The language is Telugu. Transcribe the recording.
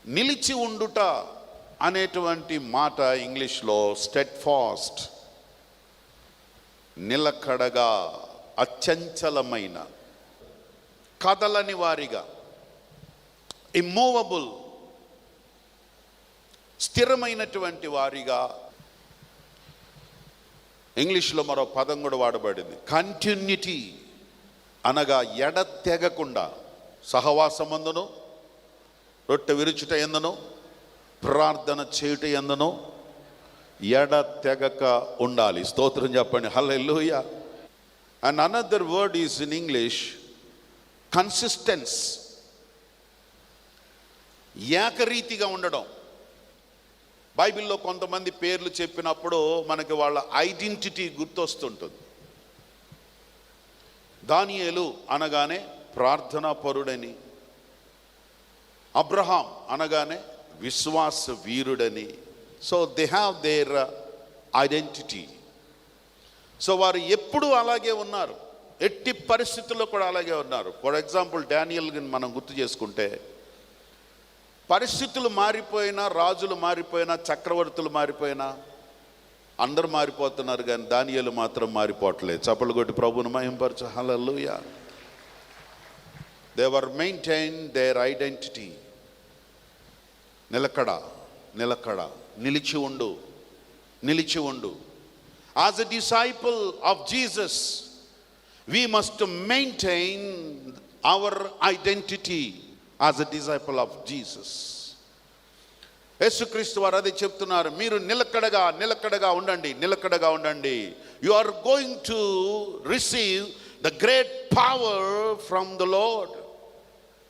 నిలిచి ఉండుట అనేటువంటి మాట ఇంగ్లీష్లో స్టెడ్ ఫాస్ట్, నిలకడగా, అచంచలమైన, కదలని వారిగా, ఇమ్మూవబుల్, స్థిరమైనటువంటి వారిగా. ఇంగ్లీష్లో మరో పదం కూడా వాడబడింది, కంటిన్యూటీ, అనగా ఎడతెగకుండా, సహవాసమందును, రొట్టె విరుచుట ఎందును, ప్రార్థన చేయుట ఎందును ఎడతెగక ఉండాలి. స్తోత్రం చెప్పండి, hallelujah. And another word is in English consistence, ఏకరీతిగా ఉండడం. బైబిల్లో కొంతమంది పేర్లు చెప్పినప్పుడు మనకి వాళ్ళ ఐడెంటిటీ గుర్తొస్తుంటుంది. దానియేలు అనగానే ప్రార్థనా పరుడని, అబ్రహాం అనగానే విశ్వాస వీరుడని. So they have their identity. So వారు ఎప్పుడూ అలాగే ఉన్నారు, ఎట్టి పరిస్థితుల్లో కూడా అలాగే ఉన్నారు. ఫర్ ఎగ్జాంపుల్ డానియల్ని మనం గుర్తు చేసుకుంటే, పరిస్థితులు మారిపోయినా, రాజులు మారిపోయినా, చక్రవర్తులు మారిపోయినా, అందరూ మారిపోతున్నారు, కానీ దానియేలు మాత్రం మారిపోవట్లేదు. చప్పలు కొట్టి ప్రభువును మహింపరచు, hallelujah. They were maintain their identity. నిలకడ, నిలకడ, నిలిచి ఉండు, నిలిచి ఉండు. As a disciple of Jesus we must maintain our identity as a disciple of Jesus. యేసుక్రీస్తు వారు అదే చెప్తున్నారు, మీరు నిలకడగా నిలకడగా ఉండండి, నిలకడగా ఉండండి. You are going to receive the great power from the Lord.